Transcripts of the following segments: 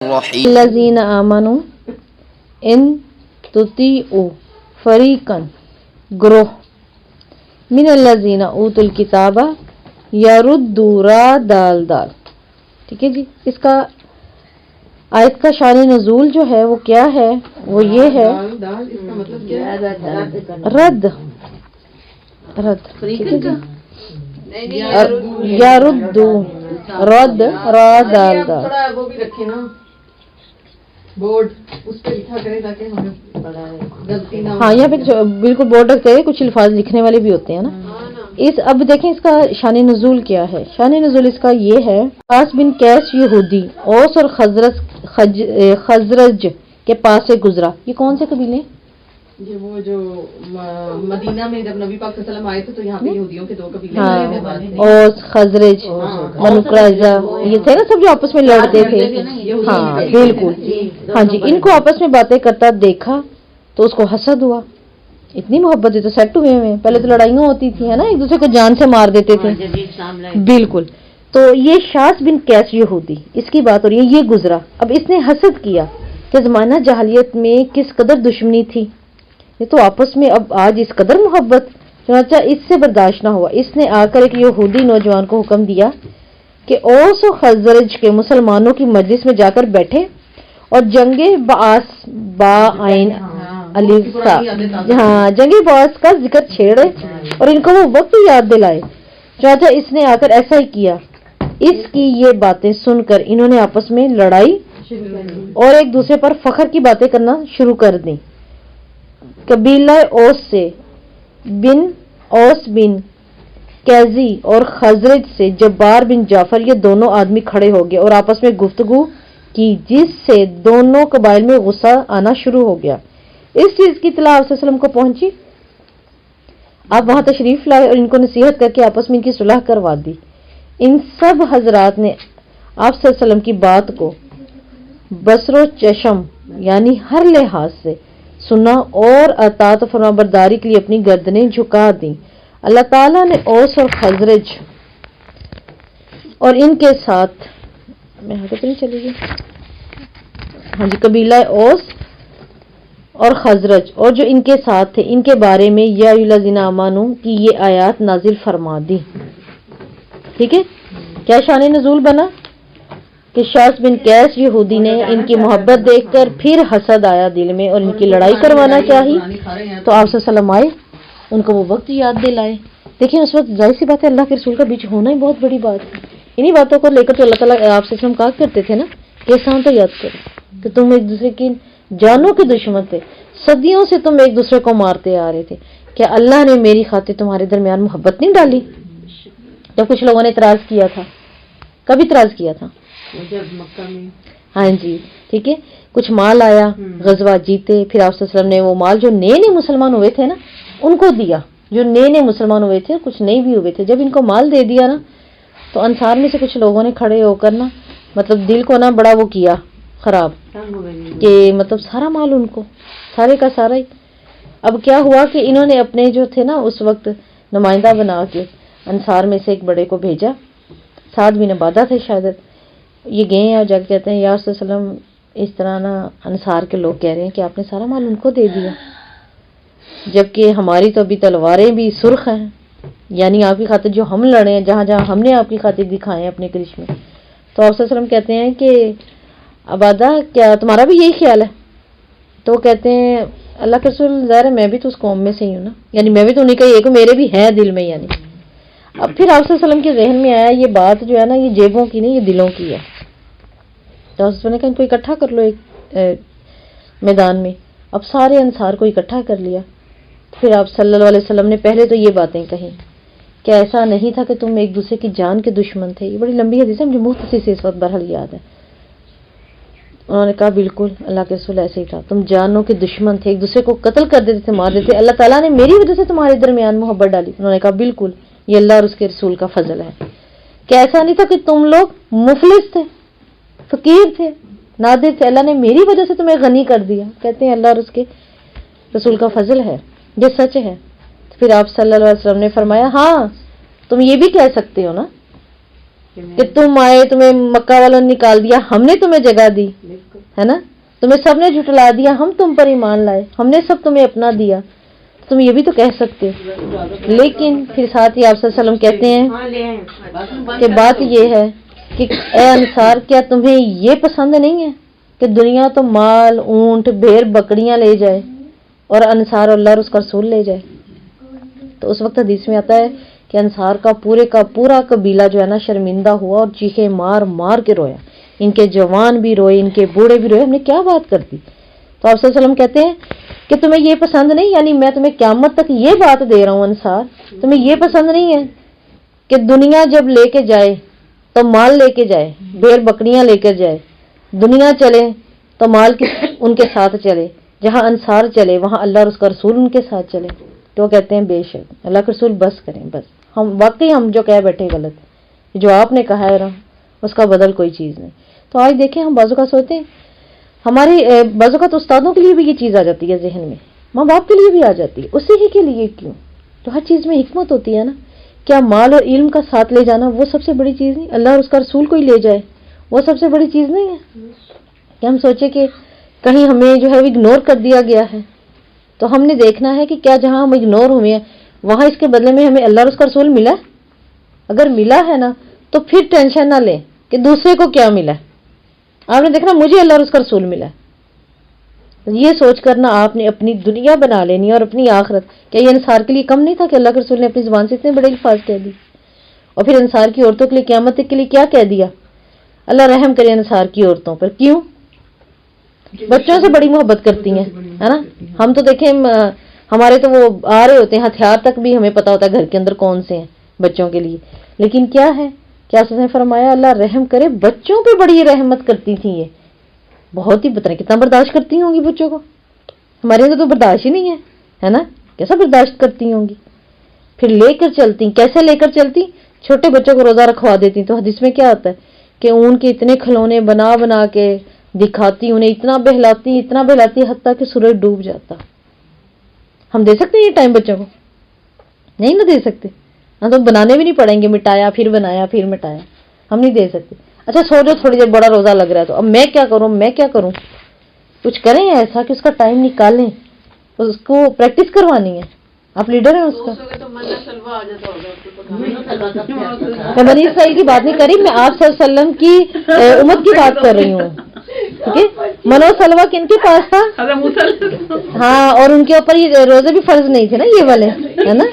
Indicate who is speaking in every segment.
Speaker 1: الذین آمنوا ان تطیعوا فریقا گروہ من الذین اوتوا الکتاب یردوا دال دال. ٹھیک ہے جی. اس کا آیت کا شان نزول جو ہے وہ کیا ہے؟ وہ یہ ہے رد یردو رد را دال دال.
Speaker 2: بورڈ اس پہ لکھا کرے تاکہ ہمیں غلطی نہ ہو.
Speaker 1: ہاں یہاں پہ بالکل بورڈ رکھتے ہیں، کچھ الفاظ لکھنے والے بھی ہوتے ہیں نا. اب دیکھیں اس کا شان نزول کیا ہے. شان نزول اس کا یہ ہے، قاس بن قیس یہودی اوس اور خزرج کے پاس سے گزرا. یہ کون سے قبیلے؟
Speaker 2: یہ وہ جو مدینہ میں جب نبی پاک صلی اللہ علیہ وسلم آئے تھے تو یہاں پہ یہودیوں کے دو قبیلے
Speaker 1: ہاں، اوس خزرج بنو قریظہ، یہ تھے نا سب جو آپس میں لڑتے تھے. ہاں بالکل. ہاں جی. ان کو آپس میں باتیں کرتا دیکھا تو اس کو حسد ہوا. اتنی محبت ہے تو سیٹ ہوئے ہوئے. پہلے تو لڑائیاں ہوتی تھی ہے نا، ایک دوسرے کو جان سے مار دیتے تھے. بالکل. تو یہ شاس بن قیس یہودی، اس کی بات ہو رہی ہے. یہ گزرا. اب اس نے حسد کیا کہ زمانہ جاہلیت میں کس قدر دشمنی تھی، یہ تو آپس میں اب آج اس قدر محبت. چنانچہ اس سے برداشت نہ ہوا، اس نے آ کر ایک یہودی نوجوان کو حکم دیا کہ اوس و خزرج کے مسلمانوں کی مجلس میں جا کر بیٹھے اور جنگ بعث جنگ بعث کا ذکر چھیڑے اور ان کو وہ وقت یاد دلائے. چنانچہ اس نے آ کر ایسا ہی کیا. اس کی یہ باتیں سن کر انہوں نے آپس میں لڑائی اور ایک دوسرے پر فخر کی باتیں کرنا شروع کر دیں. قبیلہ اوس بن کیزی اور خزرج سے جبار بن جعفر، یہ دونوں آدمی کھڑے ہو گئے اور آپس میں گفتگو کی، جس سے دونوں قبائل میں غصہ آنا شروع ہو گیا. اس چیز کی اطلاع آپ صلی اللہ علیہ وسلم کو پہنچی. آپ وہاں تشریف لائے اور ان کو نصیحت کر کے آپس میں ان کی صلح کروا دی. ان سب حضرات نے آپ صلی اللہ علیہ وسلم کی بات کو بصر و چشم یعنی ہر لحاظ سے سنا اور اطاعت و فرمانبرداری کے لیے اپنی گردنیں جھکا دیں. اللہ تعالیٰ نے اوس اور خزرج اور ان کے ساتھ ہاں جی قبیلہ اوس اور خزرج اور جو ان کے ساتھ تھے ان کے بارے میں یا الذین آمنوا کی یہ آیات نازل فرما دی. ٹھیک ہے. کیا شان نزول بنا کہ شاس بن قیس یہودی نے ان کی محبت دیکھ کر پھر حسد آیا دل میں اور ان کی لڑائی کروانا چاہی تو آپ صلی اللہ علیہ وسلم آئے، ان کو وہ وقت یاد دلائے. دیکھیں اس وقت ظاہر سی بات ہے اللہ کے رسول کا بیچ ہونا ہی بہت بڑی بات ہے. انہی باتوں کو لے کر تو اللہ تعالیٰ آپ صلی اللہ علیہ وسلم کہا کرتے تھے نا کہ احسان تو یاد کرو کہ تم ایک دوسرے کی جانوں کے دشمن تھے، صدیوں سے تم ایک دوسرے کو مارتے آ رہے تھے. کیا اللہ نے میری خاطر تمہارے درمیان محبت نہیں ڈالی؟ جب کچھ لوگوں نے اعتراض کیا تھا، کب اعتراض کیا تھا؟ ہاں جی. ٹھیک ہے. کچھ مال آیا، غزوہ جیتے، پھر آپ صلی اللہ علیہ وسلم نے وہ مال جو نئے مسلمان ہوئے تھے نا ان کو دیا، جو نئے مسلمان ہوئے تھے کچھ نئے بھی ہوئے تھے. جب ان کو مال دے دیا نا تو انصار میں سے کچھ لوگوں نے کھڑے ہو کر نا مطلب دل کو نا بڑا وہ کیا خراب کہ مطلب سارا مال ان کو سارے کا سارا ہی. اب کیا ہوا کہ انہوں نے اپنے جو تھے نا اس وقت نمائندہ بنا کے انصار میں سے ایک بڑے کو بھیجا، سعد بن عبادہ تھے شاید. یہ گئے ہیں اور جا کے کہتے ہیں یا رسول اللہ صلی اللہ علیہ وسلم اس طرح نا انصار کے لوگ کہہ رہے ہیں کہ آپ نے سارا مال ان کو دے دیا، جبکہ ہماری تو ابھی تلواریں بھی سرخ ہیں، یعنی آپ کی خاطر جو ہم لڑے ہیں، جہاں جہاں ہم نے آپ کی خاطر دکھائے ہیں اپنے کرشمے. تو آپ صلی اللہ علیہ وسلم کہتے ہیں کہ عبادہ کیا تمہارا بھی یہی خیال ہے؟ تو کہتے ہیں اللہ کے رسول ظاہر ہے میں بھی تو اس قوم میں سے ہی ہوں نا، یعنی میں بھی تو انہیں کا ایک میرے بھی ہے دل میں. یعنی اب پھر آپ صلی اللہ علیہ وسلم کے ذہن میں آیا یہ بات جو ہے نا یہ جیبوں کی نہیں، یہ دلوں کی ہے. تو آپ صلی اللہ علیہ وسلم نے کہا ان کو اکٹھا کر لو ایک میدان میں. اب سارے انصار کو اکٹھا کر لیا. پھر آپ صلی اللہ علیہ وسلم نے پہلے تو یہ باتیں کہیں کہ ایسا نہیں تھا کہ تم ایک دوسرے کی جان کے دشمن تھے. یہ بڑی لمبی حدیث ہے، مجھے مختصر سے اس وقت بہرحال یاد ہے. انہوں نے کہا بالکل اللہ کے رسول ایسے ہی تھا، تم جانوں کے دشمن تھے، ایک دوسرے کو قتل کر دیتے تھے، مار دیتے. اللہ تعالیٰ نے میری وجہ سے تمہارے درمیان محبت ڈالی. انہوں نے کہا بالکل یہ اللہ اور اس کے رسول کا فضل ہے. کہ ایسا نہیں تھا کہ تم لوگ مفلس تھے، فقیر تھے، نادر تھے، اللہ نے میری وجہ سے تمہیں غنی کر دیا. کہتے ہیں اللہ اور اس کے رسول کا فضل ہے، یہ سچ ہے. پھر آپ صلی اللہ علیہ وسلم نے فرمایا ہاں تم یہ بھی کہہ سکتے ہو نا کہ تم آئے, تمہیں مکہ والوں نے نکال دیا, ہم نے تمہیں جگہ دی, ہے نا, تمہیں سب نے جھٹلا دیا, ہم تم پر ایمان لائے, ہم نے سب تمہیں اپنا دیا, تم یہ بھی تو کہہ سکتے. لیکن پھر ساتھ ہی آپ صلی اللہ علیہ وسلم کہتے ہیں کہ بات یہ ہے کہ اے انصار, کیا تمہیں یہ پسند نہیں ہے کہ دنیا تو مال, اونٹ, بھیڑ, بکریاں لے جائے اور انصار اللہ اور اس کا رسول لے جائے. تو اس وقت حدیث میں آتا ہے کہ انصار کا پورا قبیلہ جو ہے نا شرمندہ ہوا اور چیخے مار مار کے رویا. ان کے جوان بھی روئے, ان کے بوڑھے بھی روئے, ہم نے کیا بات کر دی. تو آپ صلی اللہ علیہ وسلم کہتے ہیں کہ تمہیں یہ پسند نہیں, یعنی میں تمہیں قیامت تک یہ بات دے رہا ہوں انصار, تمہیں یہ پسند نہیں ہے کہ دنیا جب لے کے جائے تو مال لے کے جائے, بھیڑ بکریاں لے کے جائے, دنیا چلے تو مال ان کے ساتھ چلے, جہاں انصار چلے وہاں اللہ اور اس کا رسول ان کے ساتھ چلے. تو وہ کہتے ہیں بے شک اللہ کے رسول بس کریں, بس ہم واقعی ہم جو کہہ بیٹھے غلط, جو آپ نے کہا ہے اس کا بدل کوئی چیز نہیں. تو آج دیکھیں ہم بازو کا سوچتے ہیں, ہمارے بازو کا تو استادوں کے لیے بھی یہ چیز آ جاتی ہے ذہن میں, ماں باپ کے لیے بھی آ جاتی ہے, اسی ہی کے لیے کیوں. تو ہر چیز میں حکمت ہوتی ہے نا. کیا مال اور علم کا ساتھ لے جانا وہ سب سے بڑی چیز نہیں؟ اللہ اور اس کا رسول کو ہی لے جائے وہ سب سے بڑی چیز نہیں ہے؟ کہ ہم سوچے کہ کہیں ہمیں جو ہے اگنور کر دیا گیا ہے, تو ہم نے دیکھنا ہے کہ کیا جہاں ہم اگنور ہوئے ہیں وہاں اس کے بدلے میں ہمیں اللہ اور اس کا رسول ملا. اگر ملا ہے نا تو پھر ٹینشن نہ لیں کہ دوسرے کو کیا ملا. آپ نے دیکھنا مجھے اللہ اور اس کا رسول ملا, یہ سوچ کرنا آپ نے اپنی دنیا بنا لینی اور اپنی آخرت. کیا یہ انصار کے لیے کم نہیں تھا کہ اللہ کے رسول نے اپنی زبان سے اتنے بڑے الفاظ کہہ دی, اور پھر انصار کی عورتوں کے لیے قیامت کے لیے کیا کہہ دیا, اللہ رحم کرے انصار کی عورتوں پر. کیوں؟ بچوں سے بڑی محبت کرتی ہیں, ہے نا. ہم تو دیکھیں ہمارے تو وہ آ رہے ہوتے ہیں ہتھیار تک بھی ہمیں پتا ہوتا ہے گھر کے اندر کون سے ہیں بچوں کے لیے, لیکن کیا ہے, کیا اس نے فرمایا اللہ رحم کرے بچوں پہ بڑی رحمت کرتی تھی. یہ بہت ہی پتہ نہیں کتنا برداشت کرتی ہوں گی بچوں کو, ہمارے اندر تو برداشت ہی نہیں ہے نا, کیسا برداشت کرتی ہوں گی. پھر لے کر چلتی, کیسے لے کر چلتی, چھوٹے بچوں کو روزہ رکھوا دیتی. تو حدیث میں کیا آتا ہے کہ اون کے اتنے کھلونے بنا بنا کے دکھاتی, انہیں اتنا بہلاتی حتیٰ کہ سورج ڈوب جاتا. ہم دے سکتے ہیں یہ ٹائم بچوں کو؟ نہیں نہ دے سکتے. ہاں تو بنانے بھی نہیں پڑیں گے, مٹایا پھر بنایا پھر مٹایا, ہم نہیں دے سکتے. اچھا سو جو تھوڑی دیر بڑا روزہ لگ رہا ہے تو اب میں کیا کروں, کچھ کریں ایسا کہ اس کا ٹائم نکالیں, اس کو پریکٹس کروانی ہے. آپ لیڈر ہیں اس کا. میں بنی اسرائیل کی بات نہیں کری, میں آپ صلی اللہ علیہ وسلم کی امت کی بات کر رہی ہوں. ٹھیک ہے, منو سلوا کن کے پاس تھا؟ ہاں, اور ان کے اوپر یہ روزے بھی فرض نہیں تھے نا یہ والے, ہے نا.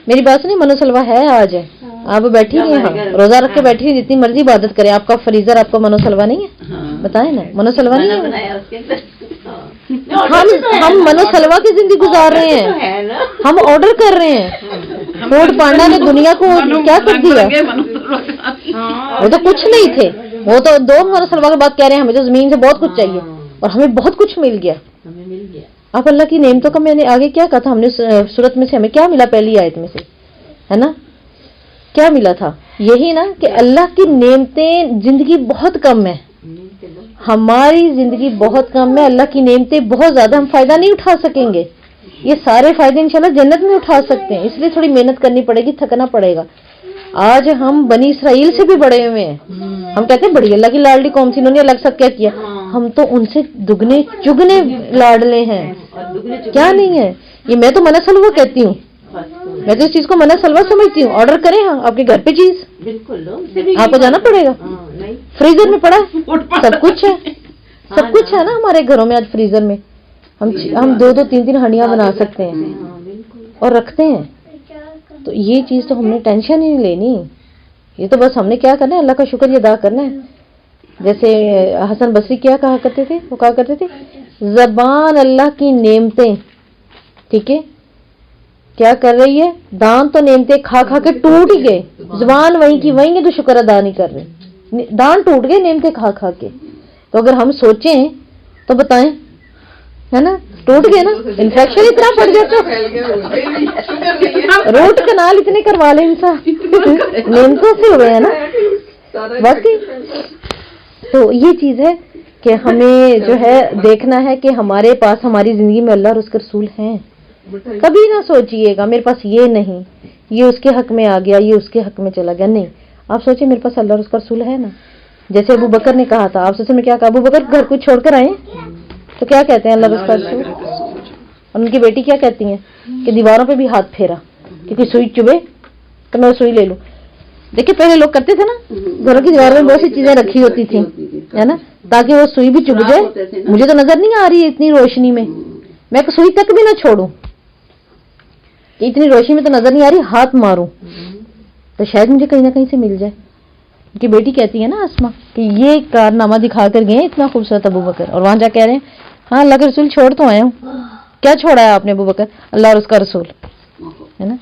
Speaker 1: میری بات سنیں, منو سلوا ہے آج, ہے آپ بیٹھی نہیں, ہاں روزہ رکھ کے بیٹھی, جتنی مرضی عبادت کریں, آپ کا فریضر آپ کو منو سلوا نہیں ہے؟ بتائیں نا, منو سلوا نہیں ہے. ہم منو سلوا کی زندگی گزار رہے ہیں, ہم آرڈر کر رہے ہیں. فوڈ پانڈا نے دنیا کو کیا کر دیا, وہ تو کچھ نہیں تھے, وہ تو 2 منو سلوا کے بعد کہہ رہے ہیں ہمیں تو زمین سے بہت کچھ چاہیے, اور ہمیں بہت کچھ مل گیا. آپ اللہ کی نعمتوں کا, میں نے آگے کیا کہا تھا, ہم نے سورت میں سے ہمیں کیا ملا, پہلی آیت میں سے, ہے نا, کیا ملا تھا, یہی نا کہ اللہ کی نعمتیں, زندگی بہت کم ہے, ہماری زندگی بہت کم ہے, اللہ کی نعمتیں بہت زیادہ, ہم فائدہ نہیں اٹھا سکیں گے. یہ سارے فائدے انشاءاللہ جنت میں اٹھا سکتے ہیں, اس لیے تھوڑی محنت کرنی پڑے گی, تھکنا پڑے گا. آج ہم بنی اسرائیل سے بھی بڑے ہوئے ہیں, ہم کہتے ہیں بڑی اللہ کی لاڈلی قوم سی, انہوں نے الگ سب کیا کیا, ہم تو ان سے دگنے چگنے لاڈلے ہیں. کیا نہیں ہے یہ, میں تو منع سلوا کہتی ہوں, میں تو اس چیز کو منع سلوا سمجھتی ہوں. آرڈر کریں ہاں آپ کے گھر پہ چیز, آپ کو جانا پڑے گا, فریزر میں پڑا سب کچھ ہے, سب کچھ ہے نا ہمارے گھروں میں. آج فریزر میں ہم 2-2 3-3 ہنڈیاں بنا سکتے ہیں اور رکھتے ہیں. تو یہ چیز تو ہم نے ٹینشن ہی نہیں لینی, یہ تو بس ہم نے کیا کرنا ہے, اللہ کا شکر ادا کرنا ہے. جیسے حسن بصری کیا کہا کرتے تھے, وہ کہا کرتے تھے زبان اللہ کی نعمتیں, ٹھیک ہے, کیا کر رہی ہے, دانت تو نعمتیں کھا کھا کے ٹوٹ ہی گئے, زبان وہیں کی وہیں ہے تو شکر ادا نہیں کر رہے, دانت ٹوٹ گئے نعمتیں کھا کھا کے. تو اگر ہم سوچیں تو بتائیں, ہے نا, ٹوٹ گئے نا, انفیکشن اتنا پڑ جاتا, روٹ کنال اتنے کروا لیں انسان, نعمتوں سے ہوئے ہیں نا باقی. تو یہ چیز ہے کہ ہمیں جو ہے دیکھنا ہے کہ ہمارے پاس ہماری زندگی میں اللہ اور اس کے رسول ہیں. کبھی نہ سوچئے گا میرے پاس یہ نہیں, یہ اس کے حق میں آ گیا, یہ اس کے حق میں چلا گیا, نہیں. آپ سوچیں میرے پاس اللہ اور اس کا رسول ہے نا. جیسے ابو بکر نے کہا تھا, آپ سوچیں میں کیا کہا, ابو بکر گھر کو چھوڑ کر آئے تو کیا کہتے ہیں اللہ اور اس کا رسول, اور ان کی بیٹی کیا کہتی ہیں کہ دیواروں پہ بھی ہاتھ پھیرا کہ کوئی سوئی چبھے تو میں سوئی لے لوں. دیکھیں پہلے لوگ کرتے تھے نا, گھروں کی دیواروں میں بہت سی چیزیں رکھی ہوتی تھیں ہے نا, تاکہ وہ سوئی بھی چبھ جائے. مجھے تو نظر نہیں آ رہی ہے اتنی روشنی میں سوئی تک بھی نہ چھوڑوں, اتنی روشنی میں تو نظر نہیں آ رہی, ہاتھ ماروں تو شاید مجھے کہیں نہ کہیں سے مل جائے. ان کی بیٹی کہتی ہے نا اسما کہ یہ کارنامہ دکھا کر گئے اتنا خوبصورت ابو بکر, اور وہاں جا کہہ رہے ہیں ہاں اللہ کے رسول چھوڑ تو آیا ہوں. کیا چھوڑا ہے آپ نے ابو بکر, اللہ اور اس کا رسول ہے نا,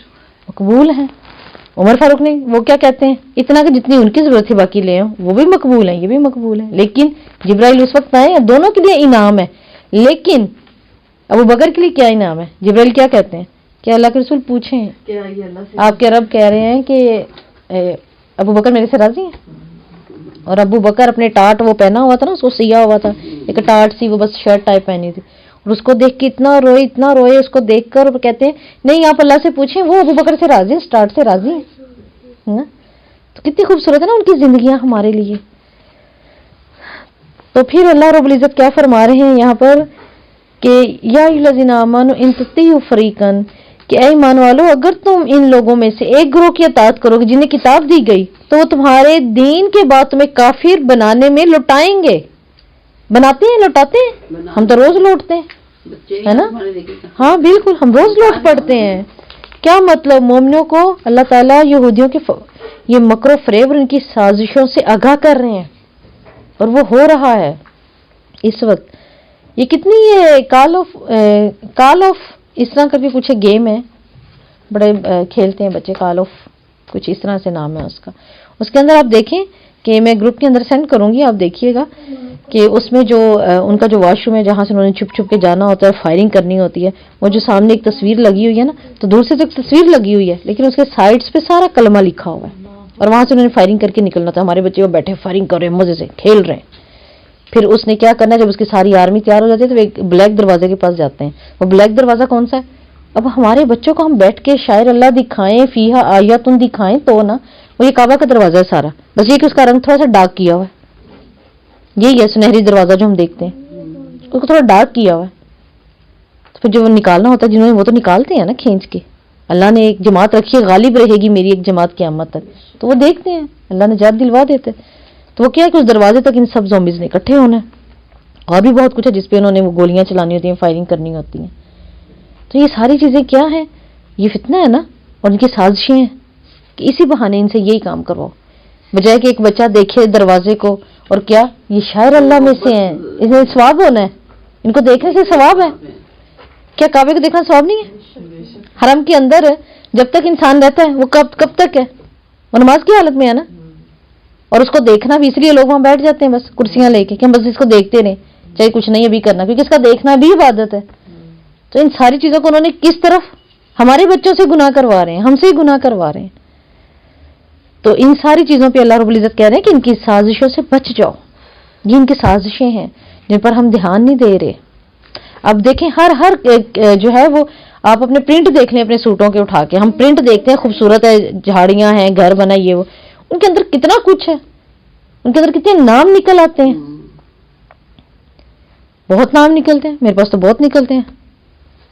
Speaker 1: مقبول ہے. عمر فاروق نے وہ کیا کہتے ہیں, اتنا کہ جتنی ان کی ضرورت تھی باقی لے آؤں, وہ بھی مقبول ہیں یہ بھی مقبول ہے. لیکن جبرائیل اس وقت آئے, دونوں کے لیے انعام ہے, لیکن ابو بکر کے لیے کیا انعام ہے. جبرائیل کیا کہتے ہیں کہ اللہ کے رسول پوچھیں آپ کے رب کہہ رہے ہیں کہ ابو بکر میرے سے راضی ہیں. اور ابو بکر اپنے ٹاٹ وہ پہنا ہوا تھا نا, اس کو سیاہ ہوا تھا ایک ٹاٹ سی, وہ بس شرٹ ٹائپ پہنی تھی, اور اس کو دیکھ کے اتنا روئے اس کو دیکھ کر, اور کہتے ہیں نہیں آپ اللہ سے پوچھیں وہ ابو بکر سے راضی ہیں, سٹارٹ سے راضی ہیں. تو کتنی خوبصورت ہے نا ان کی زندگیاں ہمارے لیے. تو پھر اللہ رب العزت کیا فرما رہے ہیں یہاں پر کہ یا الذین آمنوا ان تطیعوا فریقا, کہ اے ایمان والو اگر تم ان لوگوں میں سے ایک گروہ کی اطاعت کرو گے جنہیں کتاب دی گئی, تو وہ تمہارے دین کے بعد تمہیں کافر بنانے میں لٹائیں گے. بناتے ہیں لوٹاتے ہیں, ہم تو روز لوٹتے ہیں ہے نا, ہاں بالکل ہم روز لوٹ پڑتے ہیں. کیا مطلب, مومنوں کو اللہ تعالیٰ یہودیوں کے یہ مکر و فریب اور ان کی سازشوں سے آگاہ کر رہے ہیں, اور وہ ہو رہا ہے اس وقت. یہ کتنی کال آف اس طرح کا بھی کچھ گیم ہے, بڑے کھیلتے ہیں بچے, کال آف کچھ اس طرح سے نام ہے اس کا. اس کے اندر آپ دیکھیں کہ میں گروپ کے اندر سینڈ کروں گی, آپ دیکھیے گا کہ اس میں جو ان کا جو واش روم ہے جہاں سے انہوں نے چھپ چھپ کے جانا ہوتا ہے, فائرنگ کرنی ہوتی ہے, وہ جو سامنے ایک تصویر لگی ہوئی ہے نا, تو دور سے تو ایک تصویر لگی ہوئی ہے لیکن اس کے سائڈز پہ سارا کلمہ لکھا ہوا ہے, اور وہاں سے انہوں نے فائرنگ کر کے نکلنا تھا. ہمارے بچے وہ بیٹھے فائرنگ کر رہے ہیں, مزے سے کھیل رہے ہیں. پھر اس نے کیا کرنا ہے, جب اس کی ساری آرمی تیار ہو جاتی ہے تو ایک بلیک دروازے کے پاس جاتے ہیں. وہ بلیک دروازہ کون سا ہے؟ اب ہمارے بچوں کو ہم بیٹھ کے شاعر اللہ دکھائیں, فیہا آیاتن دکھائیں تو نا, وہ یہ کعبہ کا دروازہ ہے سارا, بس یہ کہ اس کا رنگ تھوڑا سا ڈارک کیا ہوا ہے. یہی ہے سنہری دروازہ جو ہم دیکھتے ہیں, اس کو تھوڑا ڈارک کیا ہوا ہے. تو پھر جو وہ نکالنا ہوتا ہے جنہوں نے, وہ تو نکالتے ہیں نا کھینچ کے. اللہ نے ایک جماعت رکھی ہے, غالب رہے گی میری ایک جماعت قیامت تک, تو وہ دیکھتے ہیں, اللہ نے نجات دلوا دیتے. تو وہ کیا ہے کہ اس دروازے تک ان سب زومبیز نے اکٹھے ہونا ہے, اور بھی بہت کچھ ہے جس پہ انہوں نے وہ گولیاں چلانی ہوتی ہیں, فائرنگ کرنی ہوتی ہیں. تو یہ ساری چیزیں کیا ہیں, یہ فتنہ ہے نا, اور ان کی سازشیں ہیں کہ اسی بہانے ان سے یہی کام کرواؤ, بجائے کہ ایک بچہ دیکھے دروازے کو اور کیا یہ شاعر اللہ میں سے ہیں, انہیں ثواب ہونا ہے, ان کو دیکھنے سے ثواب ہے. کیا کعبے کو دیکھنا ثواب نہیں ہے؟ حرم کے اندر جب تک انسان رہتا ہے وہ کب تک ہے, وہ نماز کی حالت میں ہے نا, اور اس کو دیکھنا بھی اس لیے لوگ وہاں بیٹھ جاتے ہیں بس کرسیاں لے کے کہ ہم بس اس کو دیکھتے رہیں, چاہے کچھ نہیں ابھی کرنا, کیونکہ اس کا دیکھنا بھی عبادت ہے. تو ان ساری چیزوں کو انہوں نے کس طرف ہمارے بچوں سے گناہ کروا رہے ہیں, ہم سے ہی گناہ کروا رہے ہیں. تو ان ساری چیزوں پہ اللہ رب العزت کہہ رہے ہیں کہ ان کی سازشوں سے بچ جاؤ. یہ ان کی سازشیں ہیں جن پر ہم دھیان نہیں دے رہے. اب دیکھیں ہر جو ہے وہ, آپ اپنے پرنٹ دیکھ لیں اپنے سوٹوں کے اٹھا کے, ہم پرنٹ دیکھتے ہیں خوبصورت ہے, جھاڑیاں ہیں, گھر بنا, یہ وہ, ان کے اندر کتنا کچھ ہے, ان کے اندر کتنے نام نکل آتے ہیں, بہت نام نکلتے ہیں. میرے پاس تو بہت نکلتے ہیں.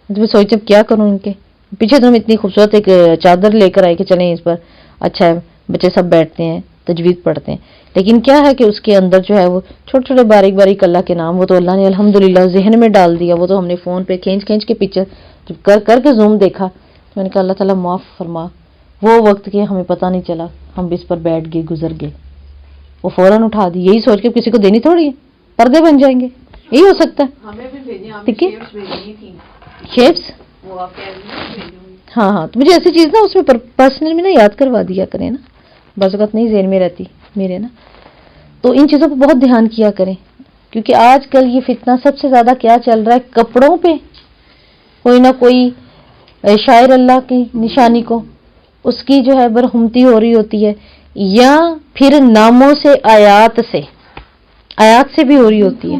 Speaker 1: میں سوچتی ہوں کیا کروں ان کے پیچھے. تو ہم اتنی خوبصورت ایک چادر لے کر آئے کہ چلیں اس پر اچھا ہے, بچے سب بیٹھتے ہیں تجوید پڑھتے ہیں, لیکن کیا ہے کہ اس کے اندر جو ہے وہ چھوٹے چھوٹے باریک اللہ کے نام, وہ تو اللہ نے الحمدللہ ذہن میں ڈال دیا. وہ تو ہم نے فون پہ کھینچ کے پکچر جب کر کے زوم دیکھا, میں نے کہا اللہ تعالیٰ معاف فرما, وہ وقت کے ہمیں پتہ نہیں چلا, ہم اس پر بیٹھ گئے, گزر گئے, وہ فوراً اٹھا دی, یہی سوچ کے کسی کو دینی تھوڑی ہے, پردے بن جائیں گے, یہی ہو سکتا ہے. ٹھیک ہے, شیپس, ہاں, تو مجھے ایسی چیز نا اس میں پرسنل میں نا یاد کروا دیا کریں نا, بعض اوقات نہیں ذہن میں رہتی میرے نا. تو ان چیزوں پہ بہت دھیان کیا کریں, کیونکہ آج کل یہ فتنہ سب سے زیادہ کیا چل رہا ہے, کپڑوں پہ کوئی نہ کوئی شاعر اللہ کی نشانی کو اس کی جو ہے برہمتی ہو رہی ہوتی ہے, یا پھر ناموں سے آیات سے بھی ہو رہی ہوتی ہے.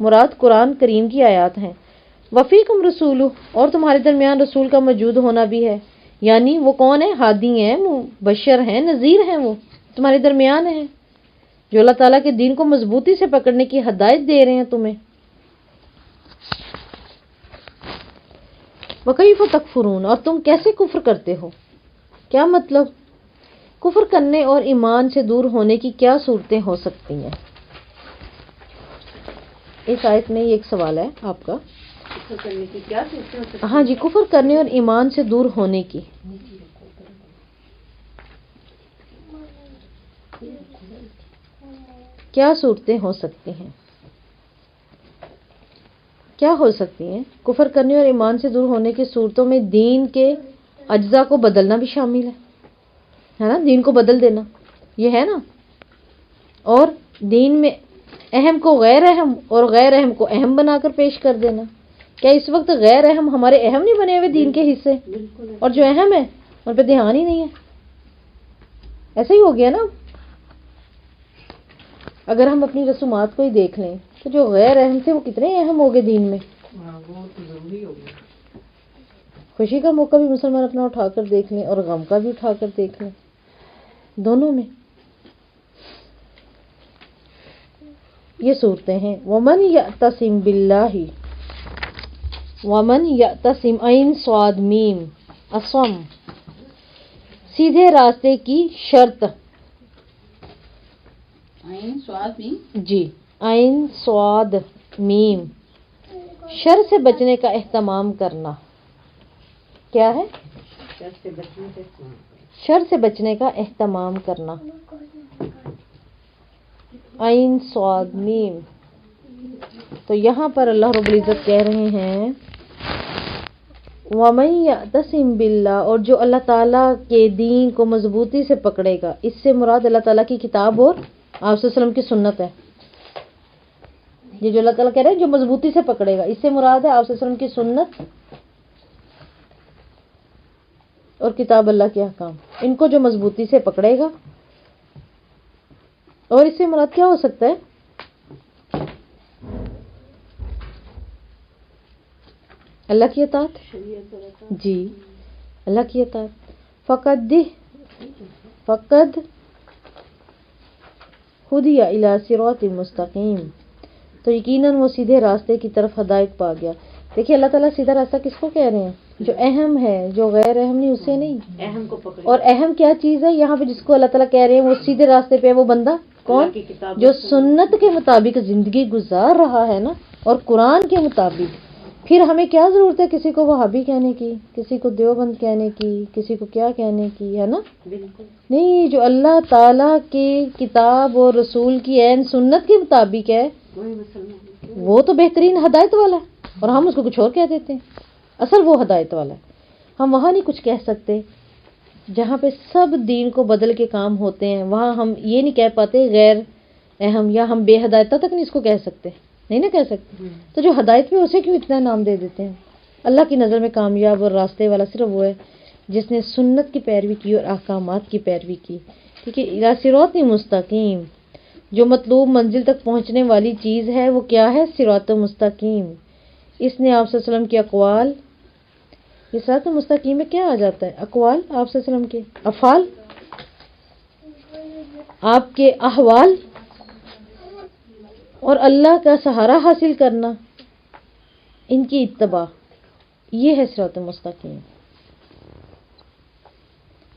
Speaker 1: مراد قرآن کریم کی آیات ہیں. وفیکم رسول، اور تمہارے درمیان رسول کا موجود ہونا بھی ہے. یعنی وہ کون ہے؟ ہادی ہیں، مبشر ہیں، نذیر ہیں، وہ تمہارے درمیان ہیں جو اللہ تعالیٰ کے دین کو مضبوطی سے پکڑنے کی ہدایت دے رہے ہیں تمہیں. وَكَيْفَ تَكْفُرُونَ، اور تم کیسے کفر کرتے ہو؟ کیا مطلب؟ کفر کرنے اور ایمان سے دور ہونے کی کیا صورتیں ہو سکتی ہیں؟ اس آیت میں یہ ایک سوال ہے آپ کا.
Speaker 3: کفر کرنے کی کیا صورتیں ہو سکتی ہیں؟
Speaker 1: ہاں جی، کفر کرنے اور ایمان سے دور ہونے کی کیا صورتیں ہو سکتی ہیں؟ کیا ہو سکتی ہیں؟ کفر کرنے اور ایمان سے دور ہونے کی صورتوں میں دین کے اجزاء کو بدلنا بھی شامل ہے نا؟ دین کو بدل دینا یہ ہے نا، اور دین میں اہم کو غیر اہم اور غیر اہم کو اہم بنا کر پیش کر دینا. کیا اس وقت غیر اہم ہمارے اہم نہیں بنے ہوئے دین کے حصے، اور جو اہم ہے ان پہ دھیان ہی نہیں ہے؟ ایسا ہی ہو گیا نا. اگر ہم اپنی رسومات کو ہی دیکھ لیں تو جو غیر اہم تھے وہ کتنے اہم ہو گئے دین میں.
Speaker 2: وہ تو ضروری ہو گیا.
Speaker 1: خوشی کا موقع بھی مسلمان اپنا اٹھا کر دیکھ لیں اور غم کا بھی اٹھا کر دیکھ لیں، دونوں میں یہ صورتیں ہیں. ومن یعتصم باللہ، ومن یعتصم عین صاد میم اصم، سیدھے راستے کی شرط.
Speaker 3: عین سواد بھی
Speaker 1: جی، عین صاد میم، شر سے بچنے کا اہتمام کرنا. کیا ہے؟
Speaker 3: شر سے بچنے سے
Speaker 1: شر سے بچنے کا اہتمام کرنا. عین صاد میم. تو یہاں پر اللہ رب العزت کہہ رہے ہیں وَمَن يَعْتَصِم بِاللَّهِ، اور جو اللہ تعالیٰ کے دین کو مضبوطی سے پکڑے گا. اس سے مراد اللہ تعالیٰ کی کتاب اور آپ صلی اللہ علیہ وسلم کی سنت ہے. یہ جو اللہ تعالیٰ کہہ رہے ہیں جو مضبوطی سے پکڑے گا، اس سے مراد ہے آپ صلی اللہ علیہ وسلم کی سنت اور کتاب اللہ کے احکام. ان کو جو مضبوطی سے پکڑے گا. اور اس سے مراد کیا ہو سکتا ہے؟ اللہ کی اطاعت. جی، اللہ کی اطاعت. فقد ہدی الی صراط مستقیم، تو یقیناً وہ سیدھے راستے کی طرف ہدایت پا گیا. دیکھیے اللہ تعالیٰ سیدھا راستہ کس کو کہہ رہے ہیں؟ جو اہم ہے، جو غیر اہم نہیں، اسے نہیں.
Speaker 3: اہم کو پکڑے.
Speaker 1: اور اہم کیا چیز ہے یہاں پہ جس کو اللہ تعالیٰ کہہ رہے ہیں وہ سیدھے راستے پہ ہے؟ وہ بندہ کون؟ جو سنت کے مطابق زندگی گزار رہا ہے نا، اور قرآن کے مطابق. پھر ہمیں کیا ضرورت ہے کسی کو وہابی کہنے کی، کسی کو دیوبند کہنے کی، کسی کو کیا کہنے کی، ہے نا؟
Speaker 3: بالکل
Speaker 1: نہیں، جو اللہ تعالیٰ کی کتاب اور رسول کی عین سنت کے مطابق ہے
Speaker 3: وہی مسلمان.
Speaker 1: وہ تو بہترین ہدایت والا ہے، اور ہم اس کو کچھ اور کہہ دیتے ہیں. اصل وہ ہدایت والا ہے. ہم وہاں نہیں کچھ کہہ سکتے جہاں پہ سب دین کو بدل کے کام ہوتے ہیں. وہاں ہم یہ نہیں کہہ پاتے غیر اہم، یا ہم بے ہدایتہ تک نہیں اس کو کہہ سکتے، نہیں نہ کہہ سکتے. تو جو ہدایت پہ اسے کیوں اتنا نام دے دیتے ہیں؟ اللہ کی نظر میں کامیاب اور راستے والا صرف وہ ہے جس نے سنت کی پیروی کی اور احکامات کی پیروی کی. ٹھیک ہے. الی صراط مستقیم، جو مطلوب منزل تک پہنچنے والی چیز ہے وہ کیا ہے؟ صراط مستقیم. اس نے آپ صلی اللہ علیہ وسلم کے اقوال، یہ صراط مستقیم میں کیا آ جاتا ہے؟ اقوال آپ صلی اللہ علیہ وسلم کے، افعال آپ کے، احوال، اور اللہ کا سہارا حاصل کرنا، ان کی اتباع، یہ ہے صراط مستقیم.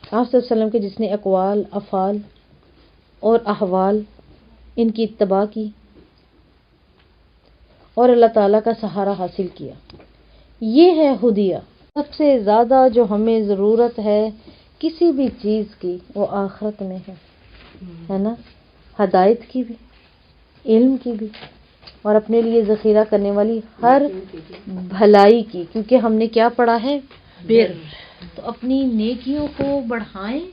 Speaker 1: آپ صلی اللہ علیہ وسلم کے جس نے اقوال، افعال اور احوال ان کی اتباع کی اور اللہ تعالیٰ کا سہارا حاصل کیا، یہ ہے ہدیہ. سب سے زیادہ جو ہمیں ضرورت ہے کسی بھی چیز کی وہ آخرت میں ہے نا، ہدایت کی بھی، علم کی بھی، اور اپنے لیے ذخیرہ کرنے والی ہر بھلائی کی. کیونکہ ہم نے کیا پڑھا ہے؟ بر. تو اپنی نیکیوں کو بڑھائیں